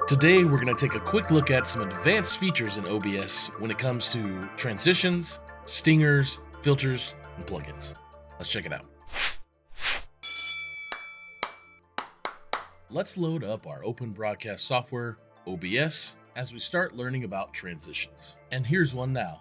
Today, we're going to take a quick look at some advanced features in OBS when it comes to transitions, stingers, filters, and plugins. Let's check it out. Let's load up our open broadcast software, OBS, as we start learning about transitions. And here's one now.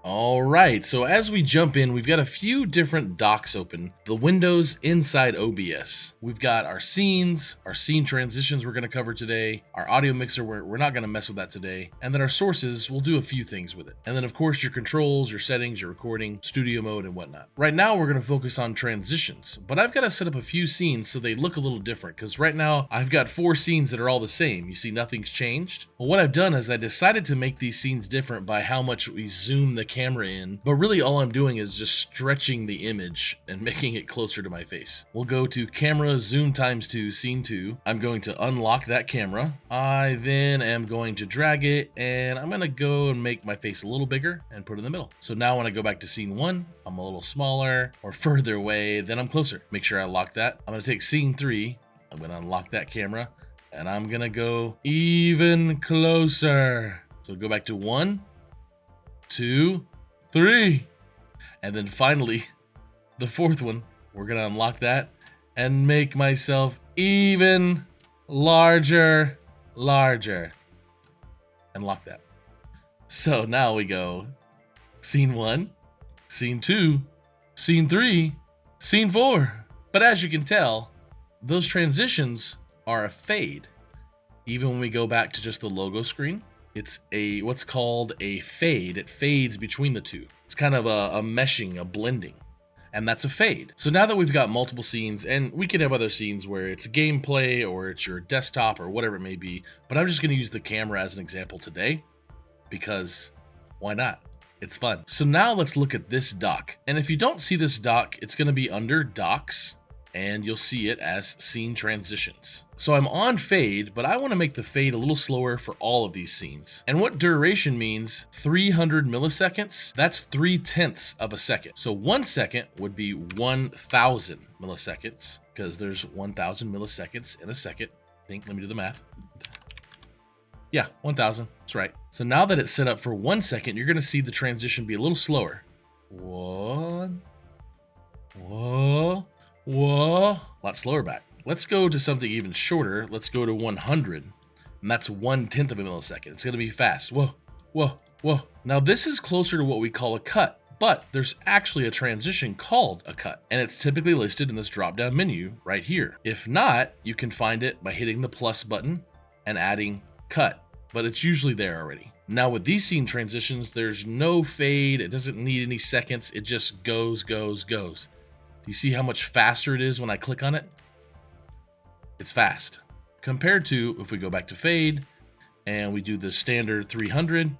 All right, so as we jump in, we've got a few different docs open, the windows inside OBS. We've got our scenes, our scene transitions we're going to cover today, our audio mixer, we're not going to mess with that today, and then our sources, we'll do a few things with it. And then of course your controls, your settings, your recording, studio mode, and whatnot. Right now we're going to focus on transitions, but I've got to set up a few scenes so they look a little different, because right now I've got 4 scenes that are all the same. You see nothing's changed. Well, what I've done is I decided to make these scenes different by how much we zoom the camera in, but really all I'm doing is just stretching the image and making it closer to my face. We'll go to camera zoom ×2, scene 2. I'm going to unlock that camera. I then am going to drag it and I'm going to go and make my face a little bigger and put it in the middle. So now when I go back to scene 1, I'm a little smaller or further away, then I'm closer. Make sure I lock that. I'm going to take scene 3. I'm going to unlock that camera and I'm going to go even closer. So go back to 1, 2, 3, and then finally the 4th one, we're gonna unlock that and make myself even larger, and lock that. So now we go scene 1, scene 2, scene 3, scene 4. But as you can tell, those transitions are a fade. Even when we go back to just the logo screen, it's what's called a fade. It fades between the two. It's kind of a meshing, a blending, and that's a fade. So now that we've got multiple scenes, and we could have other scenes where it's gameplay or it's your desktop or whatever it may be, but I'm just gonna use the camera as an example today because why not? It's fun. So now let's look at this doc. And if you don't see this doc, it's gonna be under docs, and you'll see it as scene transitions. So I'm on fade, but I want to make the fade a little slower for all of these scenes. And what duration means, 300 milliseconds, that's 3/10 of a second. So 1 second would be 1,000 milliseconds, because there's 1,000 milliseconds in a second. Let me do the math. Yeah, 1,000, that's right. So now that it's set up for 1 second, you're gonna see the transition be a little slower. Whoa, a lot slower back. Let's go to something even shorter. Let's go to 100, and that's 1/10 of a millisecond. It's gonna be fast. Whoa. Now this is closer to what we call a cut, but there's actually a transition called a cut, and it's typically listed in this drop-down menu right here. If not, you can find it by hitting the plus button and adding cut, but it's usually there already. Now with these scene transitions, there's no fade. It doesn't need any seconds. It just goes. Do you see how much faster it is when I click on it? It's fast. Compared to if we go back to fade and we do the standard 300,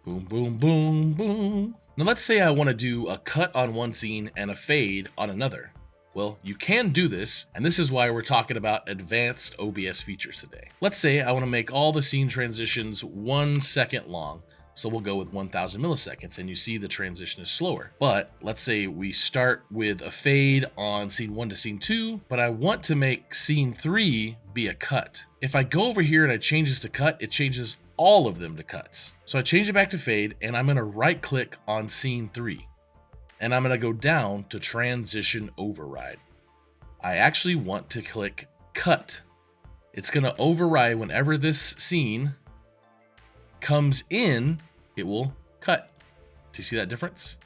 boom. Now let's say I want to do a cut on one scene and a fade on another. Well, you can do this, and this is why we're talking about advanced OBS features today. Let's say I want to make all the scene transitions 1 second long. So we'll go with 1,000 milliseconds, and you see the transition is slower. But let's say we start with a fade on scene 1 to scene 2, but I want to make scene 3 be a cut. If I go over here and I change this to cut, it changes all of them to cuts. So I change it back to fade, and I'm gonna right click on scene 3. And I'm gonna go down to transition override. I actually want to click cut. It's gonna override whenever this scene comes in, it will cut. Do you see that difference?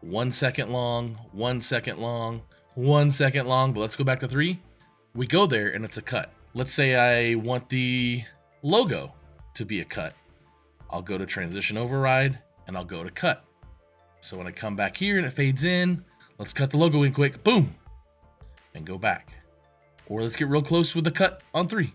1 second long, 1 second long, 1 second long, but let's go back to 3. We go there and it's a cut. Let's say I want the logo to be a cut. I'll go to transition override and I'll go to cut. So when I come back here and it fades in, let's cut the logo in quick, boom, and go back. Or let's get real close with the cut on 3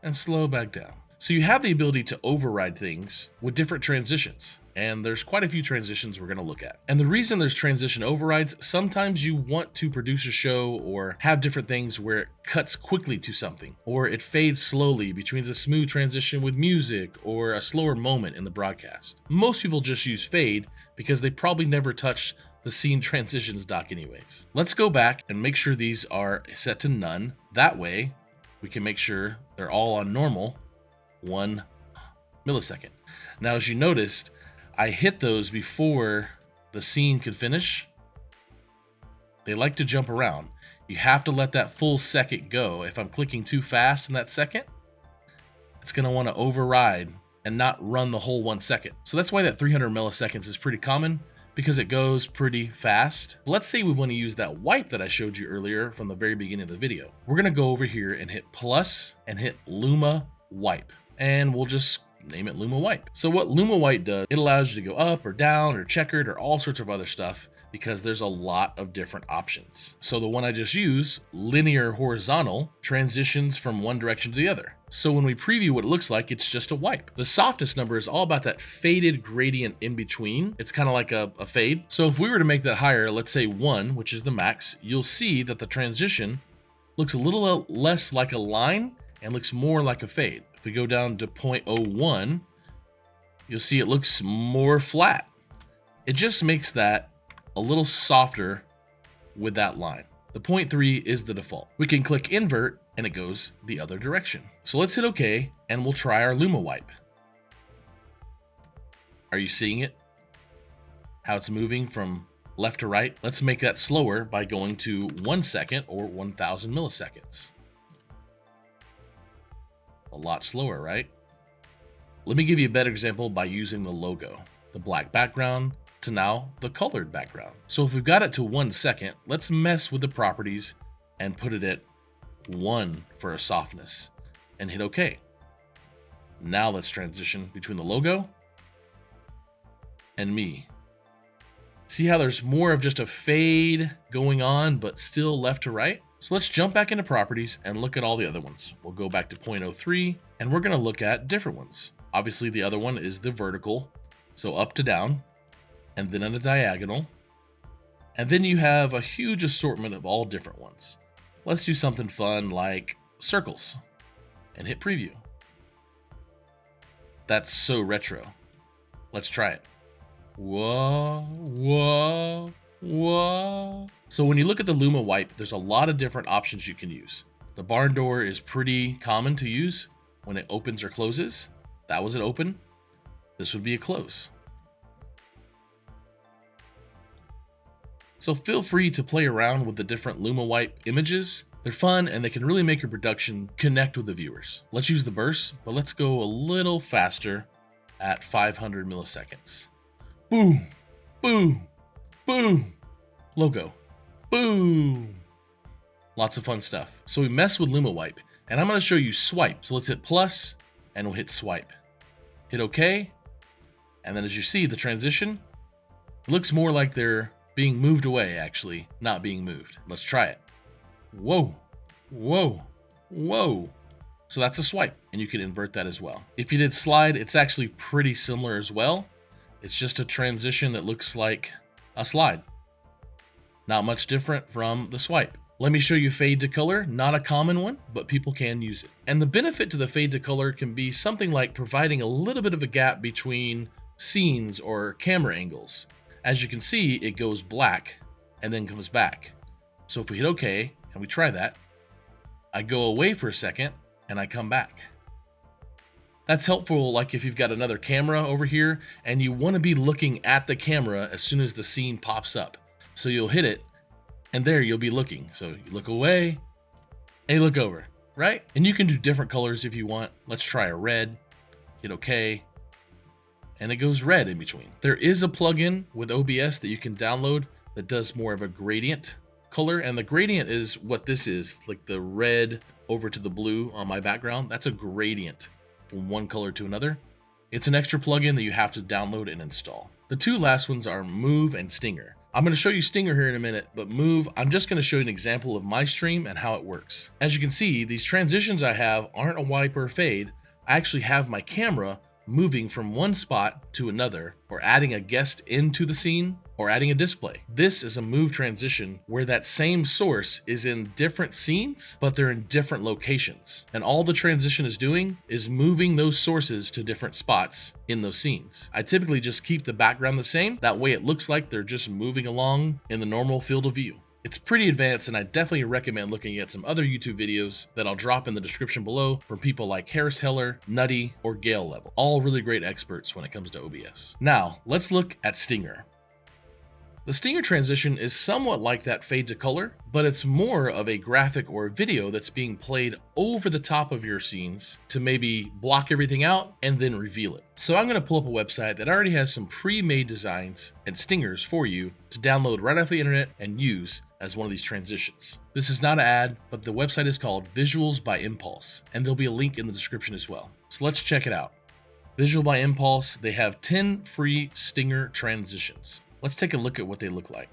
and slow back down. So you have the ability to override things with different transitions, and there's quite a few transitions we're going to look at. And the reason there's transition overrides, sometimes you want to produce a show or have different things where it cuts quickly to something, or it fades slowly between a smooth transition with music or a slower moment in the broadcast. Most people just use fade because they probably never touch the scene transitions dock anyways. Let's go back and make sure these are set to none. That way we can make sure they're all on normal 1 millisecond. Now, as you noticed, I hit those before the scene could finish. They like to jump around. You have to let that full second go. If I'm clicking too fast in that second, it's going to want to override and not run the whole 1 second. So that's why that 300 milliseconds is pretty common, because it goes pretty fast. Let's say we want to use that wipe that I showed you earlier from the very beginning of the video. We're going to go over here and hit plus and hit Luma Wipe, and we'll just name it Luma Wipe. So what Luma Wipe does, it allows you to go up or down or checkered or all sorts of other stuff, because there's a lot of different options. So the one I just used, linear horizontal, transitions from one direction to the other. So when we preview what it looks like, it's just a wipe. The softness number is all about that faded gradient in between. It's kind of like a fade. So if we were to make that higher, let's say 1, which is the max, you'll see that the transition looks a little less like a line and looks more like a fade. If we go down to 0.01, you'll see it looks more flat. It just makes that a little softer with that line. The 0.3 is the default. We can click invert and it goes the other direction. So let's hit OK and we'll try our Luma Wipe. Are you seeing it? How it's moving from left to right? Let's make that slower by going to 1 second or 1000 milliseconds. A lot slower, right? Let me give you a better example by using the logo, the black background to now the colored background. So if we've got it to 1 second, let's mess with the properties and put it at 1 for a softness and hit OK. Now let's transition between the logo and me. See how there's more of just a fade going on, but still left to right? So let's jump back into properties and look at all the other ones. We'll go back to 0.03 and we're going to look at different ones. Obviously the other one is the vertical, so up to down, and then on a diagonal. And then you have a huge assortment of all different ones. Let's do something fun like circles and hit preview. That's so retro. Let's try it. Whoa, whoa, whoa. So when you look at the Luma Wipe, there's a lot of different options you can use. The barn door is pretty common to use when it opens or closes. That was an open. This would be a close. So feel free to play around with the different Luma Wipe images. They're fun and they can really make your production connect with the viewers. Let's use the burst, but let's go a little faster at 500 milliseconds. Boom, boom, boom. Logo, boom. Lots of fun stuff. So we mess with Luma Wipe and I'm going to show you swipe. So let's hit plus and we'll hit swipe. Hit OK. And then as you see the transition, it looks more like they're being moved away, actually, not being moved. Let's try it. Whoa, whoa, whoa. So that's a swipe, and you can invert that as well. If you did slide, it's actually pretty similar as well. It's just a transition that looks like a slide. Not much different from the swipe. Let me show you fade to color, not a common one, but people can use it. And the benefit to the fade to color can be something like providing a little bit of a gap between scenes or camera angles. As you can see, it goes black and then comes back. So if we hit OK and we try that, I go away for a second and I come back. That's helpful like if you've got another camera over here and you want to be looking at the camera as soon as the scene pops up. So you'll hit it and there you'll be looking. So you look away and you look over, right? And you can do different colors if you want. Let's try a red, hit OK. And it goes red in between. There is a plugin with OBS that you can download that does more of a gradient color. And the gradient is what this is, like the red over to the blue on my background. That's a gradient from one color to another. It's an extra plugin that you have to download and install. The two last ones are Move and Stinger. I'm going to show you Stinger here in a minute, but Move, I'm just going to show you an example of my stream and how it works. As you can see, these transitions I have aren't a wipe or a fade. I actually have my camera moving from one spot to another, or adding a guest into the scene, or adding a display. This is a move transition where that same source is in different scenes, but they're in different locations. And all the transition is doing is moving those sources to different spots in those scenes. I typically just keep the background the same. That way it looks like they're just moving along in the normal field of view. It's pretty advanced, and I definitely recommend looking at some other YouTube videos that I'll drop in the description below from people like Harris Heller, Nutty, or Gale Level. All really great experts when it comes to OBS. Now, let's look at Stinger. The Stinger transition is somewhat like that fade to color, but it's more of a graphic or video that's being played over the top of your scenes to maybe block everything out and then reveal it. So I'm going to pull up a website that already has some pre-made designs and stingers for you to download right off the internet and use as one of these transitions. This is not an ad, but the website is called Visuals by Impulse, and there'll be a link in the description as well. So let's check it out. Visual by Impulse, they have 10 free Stinger transitions. Let's take a look at what they look like.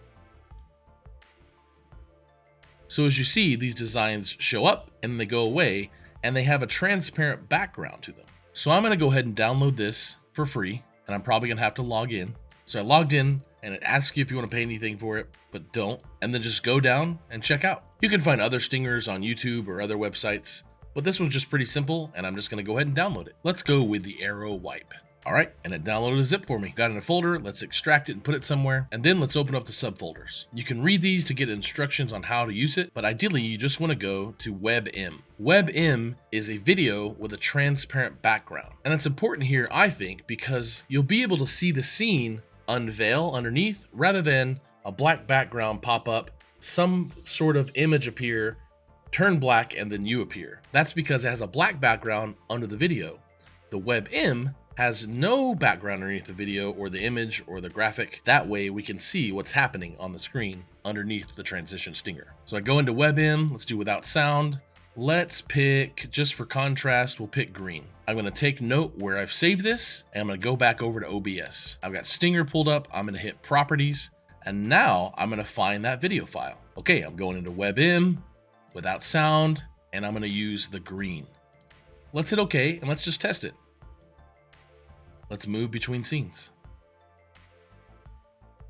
So as you see, these designs show up and then they go away, and they have a transparent background to them. So I'm gonna go ahead and download this for free, and I'm probably gonna have to log in. So I logged in, and it asks you if you wanna pay anything for it, but don't, and then just go down and check out. You can find other stingers on YouTube or other websites, but this one's just pretty simple, and I'm just gonna go ahead and download it. Let's go with the Arrow Wipe. All right, and it downloaded a zip for me. Got in a folder, let's extract it and put it somewhere, and then let's open up the subfolders. You can read these to get instructions on how to use it, but ideally you just wanna go to WebM. WebM is a video with a transparent background. And it's important here, I think, because you'll be able to see the scene unveil underneath rather than a black background pop up, some sort of image appear, turn black, and then you appear. That's because it has a black background under the video. The WebM has no background underneath the video or the image or the graphic. That way we can see what's happening on the screen underneath the transition stinger. So I go into WebM, let's do without sound. Let's pick, just for contrast, we'll pick green. I'm gonna take note where I've saved this, and I'm gonna go back over to OBS. I've got Stinger pulled up, I'm gonna hit properties, and now I'm gonna find that video file. Okay, I'm going into WebM, without sound, and I'm gonna use the green. Let's hit okay, and let's just test it. Let's move between scenes.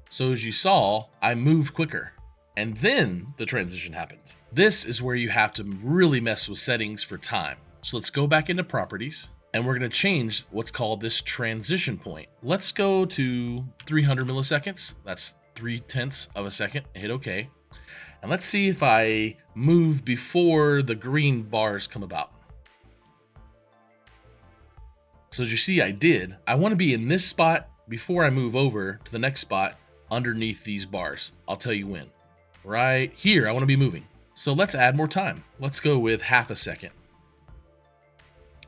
So as you saw, I moved quicker, and then the transition happens. This is where you have to really mess with settings for time. So let's go back into properties, and we're gonna change what's called this transition point. Let's go to 300 milliseconds. That's 0.3 of a second, hit okay. And let's see if I move before the green bars come about. So as you see, I did. I want to be in this spot before I move over to the next spot underneath these bars. I'll tell you when. Right here, I want to be moving. So let's add more time. Let's go with half a second.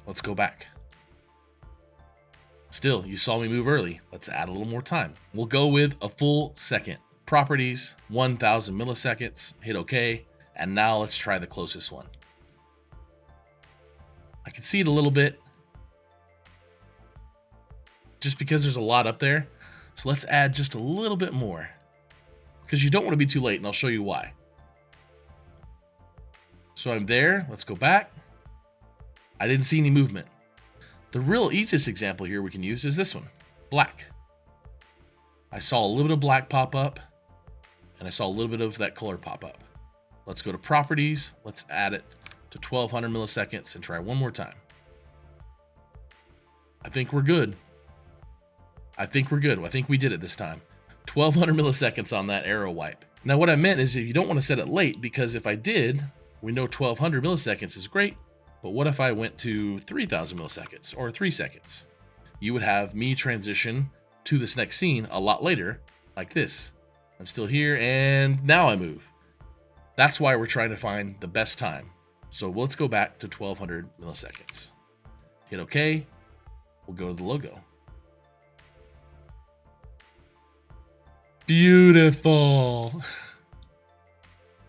Let's go back. Still, you saw me move early. Let's add a little more time. We'll go with a full second. Properties, 1000 milliseconds, hit okay. And now let's try the closest one. I can see it a little bit, just because there's a lot up there. So let's add just a little bit more, because you don't want to be too late, and I'll show you why. So I'm there, let's go back. I didn't see any movement. The real easiest example here we can use is this one, black. I saw a little bit of black pop up, and I saw a little bit of that color pop up. Let's go to properties, let's add it to 1200 milliseconds and try one more time. I think we're good. I think we did it this time. 1200 milliseconds on that Arrow Wipe. Now what I meant is if you don't want to set it late, because if I did, we know 1200 milliseconds is great, but what if I went to 3000 milliseconds or 3 seconds? You would have me transition to this next scene a lot later, like this. I'm still here, and now I move. That's why we're trying to find the best time. So let's go back to 1200 milliseconds. Hit okay, we'll go to the logo. Beautiful.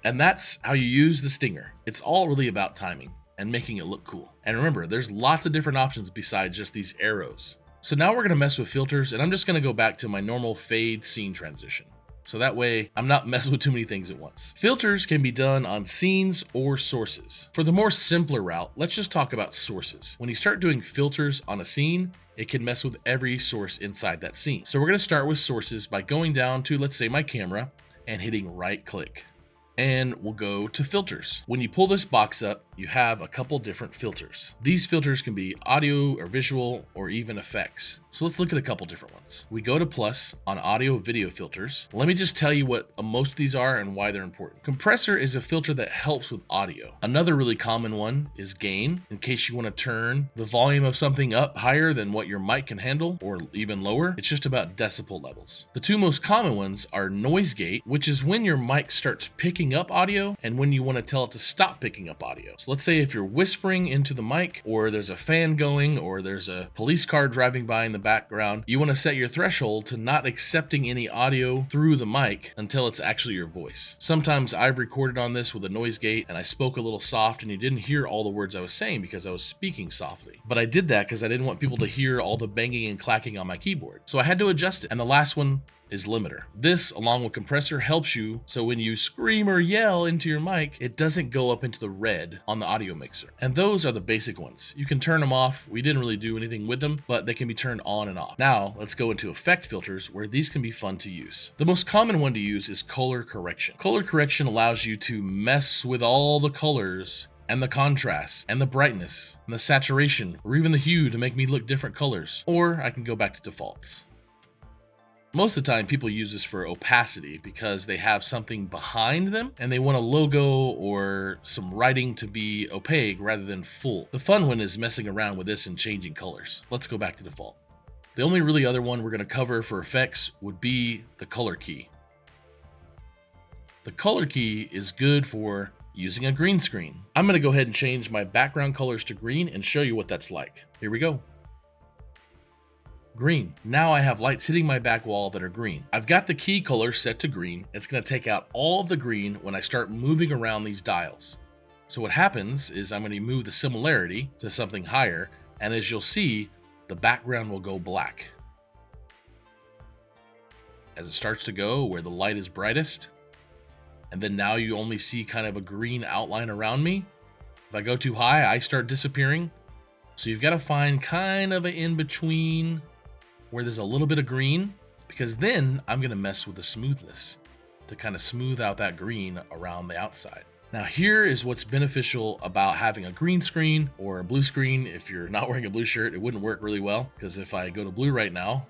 And that's how you use the stinger. It's all really about timing and making it look cool. And remember, there's lots of different options besides just these arrows. So now we're gonna mess with filters, and I'm just gonna go back to my normal fade scene transition. So that way I'm not messing with too many things at once. Filters can be done on scenes or sources. For the more simpler route, let's just talk about sources. When you start doing filters on a scene, it can mess with every source inside that scene. So we're gonna start with sources by going down to, let's say, my camera and hitting right click. and we'll go to filters. When you pull this box up, you have a couple different filters. These filters can be audio or visual or even effects. So let's look at a couple different ones. We go to plus on audio video filters. Let me just tell you what most of these are and why they're important. Compressor is a filter that helps with audio. Another really common one is gain, in case you want to turn the volume of something up higher than what your mic can handle or even lower. It's just about decibel levels. The two most common ones are noise gate, which is when your mic starts picking up audio and when you want to tell it to stop picking up audio. So let's say if you're whispering into the mic, or there's a fan going, or there's a police car driving by in the background, you want to set your threshold to not accepting any audio through the mic until it's actually your voice. Sometimes I've recorded on this with a noise gate and I spoke a little soft and you didn't hear all the words I was saying because I was speaking softly. But I did that because I didn't want people to hear all the banging and clacking on my keyboard. So I had to adjust it. And the last one is limiter. This, along with compressor, helps you so when you scream or yell into your mic, it doesn't go up into the red on the audio mixer. And those are the basic ones. You can turn them off. We didn't really do anything with them, but they can be turned on and off. Now, let's go into effect filters where these can be fun to use. The most common one to use is color correction. Color correction allows you to mess with all the colors and the contrast, and the brightness, and the saturation, or even the hue to make me look different colors. Or I can go back to defaults. Most of the time, people use this for opacity because they have something behind them and they want a logo or some writing to be opaque rather than full. The fun one is messing around with this and changing colors. Let's go back to default. The only really other one we're going to cover for effects would be the color key. The color key is good for using a green screen. I'm going to go ahead and change my background colors to green and show you what that's like. Here we go. Green. Now I have lights hitting my back wall that are green. I've got the key color set to green. It's going to take out all of the green when I start moving around these dials. So what happens is I'm going to move the similarity to something higher, and as you'll see, the background will go black. As it starts to go where the light is brightest, and then now you only see kind of a green outline around me. If I go too high, I start disappearing. So you've got to find kind of an in-between where there's a little bit of green, because then I'm going to mess with the smoothness to kind of smooth out that green around the outside. Now here is what's beneficial about having a green screen or a blue screen. If you're not wearing a blue shirt, it wouldn't work really well, because if I go to blue right now,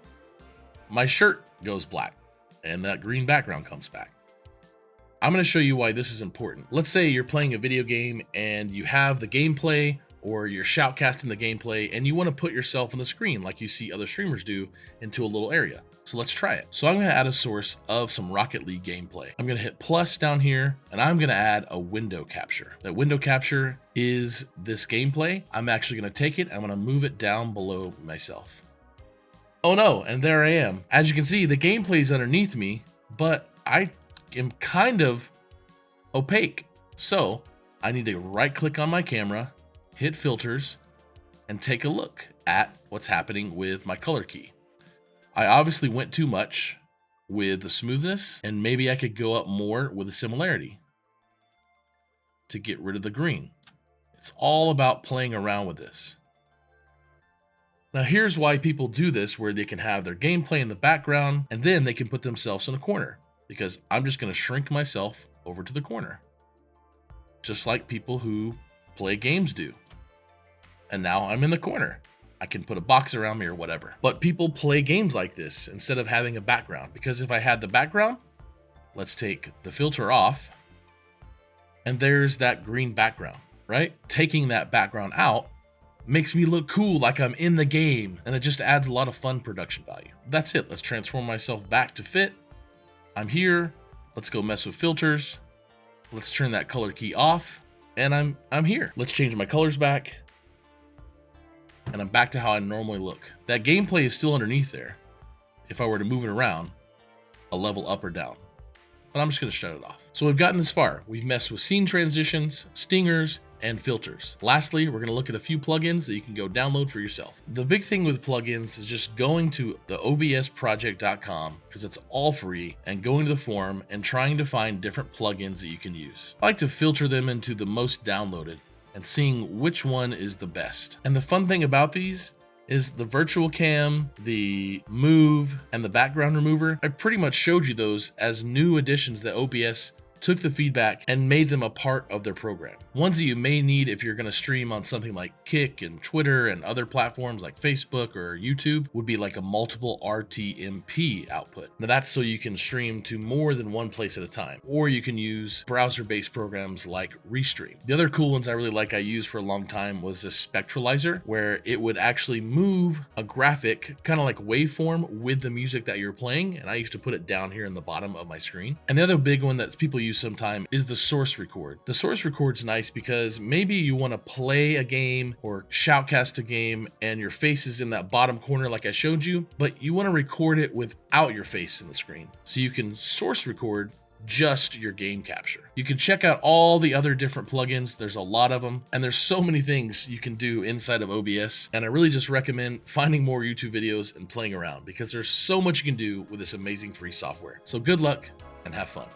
my shirt goes black and that green background comes back. I'm going to show you why this is important. Let's say you're playing a video game and you have the gameplay, or you're shoutcasting the gameplay and you want to put yourself on the screen like you see other streamers do into a little area. So let's try it. So I'm going to add a source of some Rocket League gameplay. I'm going to hit plus down here and I'm going to add a window capture. That window capture is this gameplay. I'm actually going to take it. I'm going to move it down below myself. Oh no, and there I am. As you can see, the gameplay is underneath me, but I am kind of opaque. So I need to right click on my camera, hit filters, and take a look at what's happening with my color key. I obviously went too much with the smoothness, and maybe I could go up more with the similarity to get rid of the green. It's all about playing around with this. Now here's why people do this, where they can have their gameplay in the background and then they can put themselves in a corner, because I'm just going to shrink myself over to the corner, just like people who play games do. And now I'm in the corner. I can put a box around me or whatever. But people play games like this instead of having a background, because if I had the background, let's take the filter off, and there's that green background, right? Taking that background out makes me look cool, like I'm in the game, and it just adds a lot of fun production value. That's it. Let's transform myself back to fit. I'm here. Let's go mess with filters. Let's turn that color key off, and I'm here. Let's change my colors back, and I'm back to how I normally look. That gameplay is still underneath there if I were to move it around a level up or down, but I'm just going to shut it off. So we've gotten this far. We've messed with scene transitions, stingers, and filters. Lastly, we're going to look at a few plugins that you can go download for yourself. The big thing with plugins is just going to the obsproject.com, because it's all free, and going to the forum and trying to find different plugins that you can use. I like to filter them into the most downloaded and seeing which one is the best. And the fun thing about these is the virtual cam, the move, and the background remover. I pretty much showed you those as new additions that OBS took the feedback and made them a part of their program. Ones that you may need if you're going to stream on something like Kick and Twitter and other platforms like Facebook or YouTube would be like a multiple RTMP output. Now that's so you can stream to more than one place at a time, or you can use browser-based programs like Restream. The other cool ones I really like I used for a long time was this spectralizer, where it would actually move a graphic kind of like waveform with the music that you're playing, and I used to put it down here in the bottom of my screen. And the other big one that people use sometimes is the source record. The source record's nice because maybe you want to play a game or shoutcast a game and your face is in that bottom corner like I showed you, but you want to record it without your face in the screen. So you can source record just your game capture. You can check out all the other different plugins. There's a lot of them, and there's so many things you can do inside of OBS. And I really just recommend finding more YouTube videos and playing around because there's so much you can do with this amazing free software. So good luck and have fun.